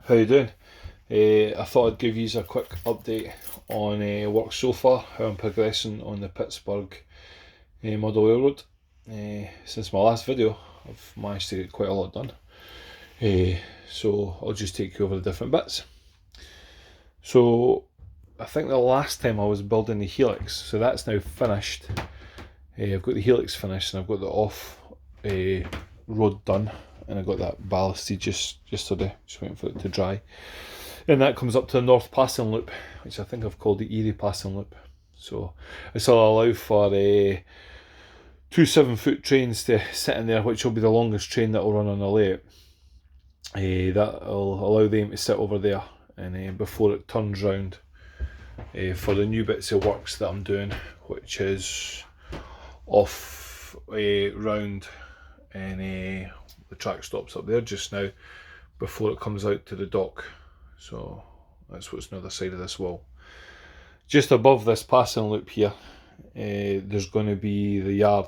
How you doing? I thought I'd give you a quick update on work so far, how I'm progressing on the Pittsburgh Model Railroad. Since my last video, I've managed to get quite a lot done. So I'll just take you over the different bits. So I think the last time I was building the helix, so that's now finished. I've got the helix finished and I've got the off road done, and I got that ballasted just yesterday, just waiting for it to dry. And that comes up to the North Passing Loop, which I think I've called the Erie Passing Loop. So this will allow for two 7-foot trains to sit in there, which will be the longest train that will run on the layout. That will allow them to sit over there, and before it turns round for the new bits of works that I'm doing, which is off round, and the track stops up there just now before it comes out to the dock. So that's what's on the other side of this wall. Just above this passing loop here, there's going to be the yard.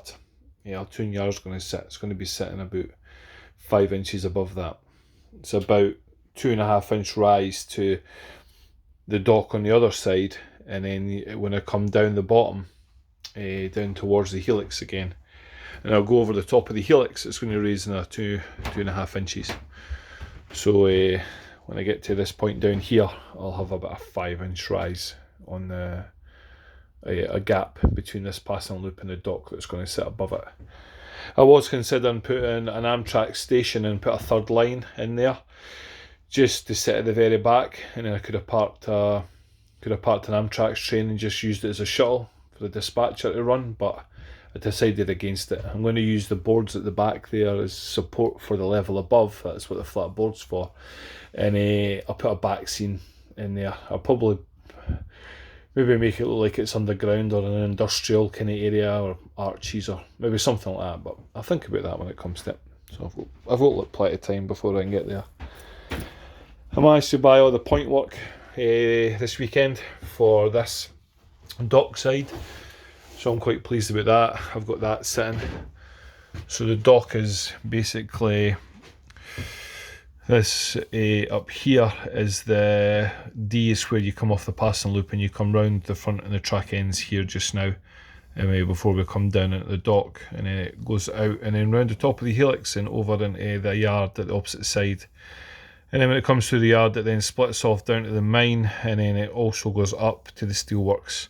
Our tune yard's going to sit. It's going to be sitting about 5 inches above that. It's about 2.5 inch rise to the dock on the other side, and then when I come down the bottom, down towards the helix again, and I'll go over the top of the helix, it's going to raise another 2.5 inches. So when I get to this point down here, I'll have about a 5-inch rise on a gap between this passing loop and the dock that's going to sit above it. I was considering putting an Amtrak station and put a third line in there, just to sit at the very back, and then I could have parked an Amtrak train and just used it as a shuttle for the dispatcher to run, but I decided against it. I'm going to use the boards at the back there as support for the level above. That's what the flat board's for. And I'll put a back scene in there. I'll probably maybe make it look like it's underground or an industrial kind of area, or arches, or maybe something like that. But I'll think about that when it comes to it. So I've got plenty of time before I can get there. I managed to buy all the point work this weekend for this dock side, so I'm quite pleased about that. I've got that sitting. So the dock is basically this up here is the D, is where you come off the passing loop and you come round the front and the track ends here just now, before we come down into the dock, and then it goes out and then round the top of the helix and over into the yard at the opposite side. And then when it comes to the yard, it then splits off down to the mine, and then it also goes up to the steelworks.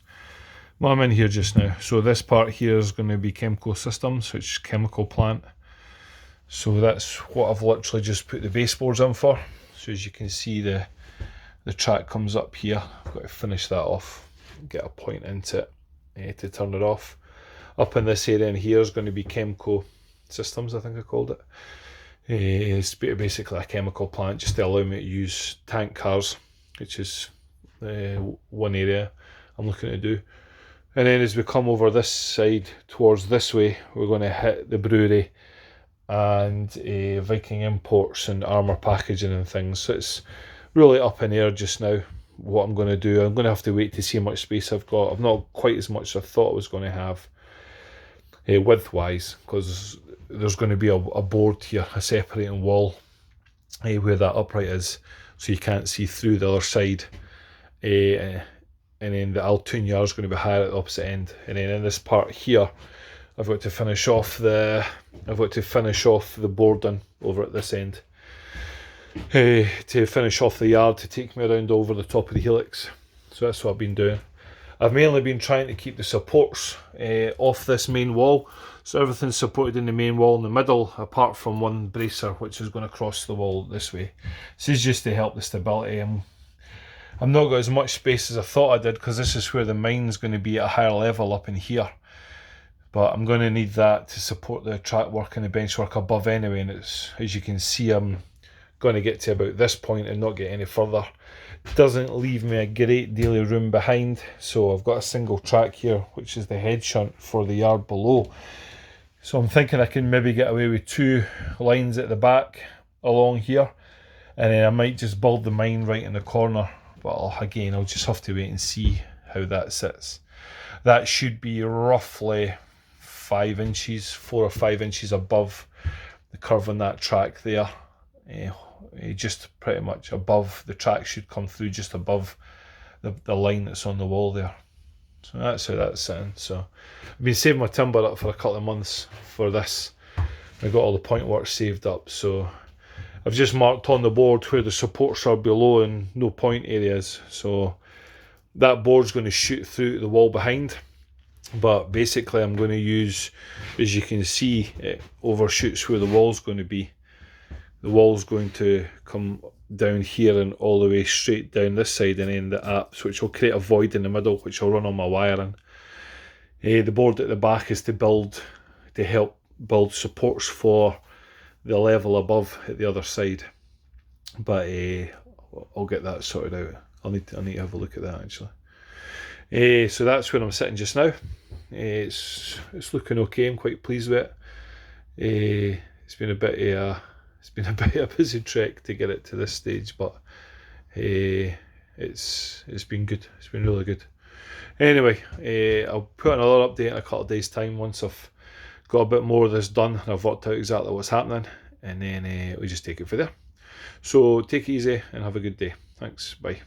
Well, I'm in here just now. So this part here is going to be Chemical Systems, which is chemical plant. So that's what I've literally just put the baseboards in for. So as you can see, the track comes up here. I've got to finish that off, get a point into it to turn it off. Up in this area in here is going to be Chemical Systems, I think I called it. It's basically a chemical plant just to allow me to use tank cars, which is one area I'm looking to do. And then as we come over this side towards this way, we're going to hit the brewery and Viking Imports and armour packaging and things. So it's really up in air just now what I'm going to do. I'm going to have to wait to see how much space I've got. I've not quite as much as I thought I was going to have width-wise, because there's going to be a board here, a separating wall where that upright is, so you can't see through the other side. And then the Altoon yard is going to be higher at the opposite end. And then in this part here, I've got to finish off the boarding over at this end, to finish off the yard to take me around over the top of the helix. So that's what I've been doing. I've mainly been trying to keep the supports off this main wall, so everything's supported in the main wall in the middle, apart from one bracer which is going to cross the wall this way. This is just to help the stability. I've not got as much space as I thought I did, because this is where the mine's going to be at a higher level up in here, but I'm going to need that to support the track work and the bench work above anyway. And it's, as you can see, I'm going to get to about this point and not get any further. Doesn't leave me a great deal of room behind, so I've got a single track here, which is the head shunt for the yard below. So I'm thinking I can maybe get away with 2 lines at the back along here, and then I might just build the mine right in the corner. But I'll just have to wait and see how that sits. That should be roughly 4 or 5 inches above the curve on that track there. just pretty much above, the track should come through just above the line that's on the wall there. So that's how that's sitting. So I've been saving my timber up for a couple of months for this. I got all the point work saved up, so I've just marked on the board where the supports are below and no point areas. So that board's going to shoot through the wall behind, but basically I'm going to use, as you can see, it overshoots where the wall's going to be. The wall's going to come down here and all the way straight down this side and end at apps, which will create a void in the middle, which will run all my wiring. The board at the back is to help build supports for the level above at the other side. But I'll get that sorted out. I'll need to have a look at that actually. So that's where I'm sitting just now. It's looking okay. I'm quite pleased with it. It's been a bit of a busy trek to get it to this stage, but it's been good. It's been really good. Anyway, I'll put another update in a couple of days' time once I've got a bit more of this done and I've worked out exactly what's happening, and then we just take it from there. So take it easy and have a good day. Thanks. Bye.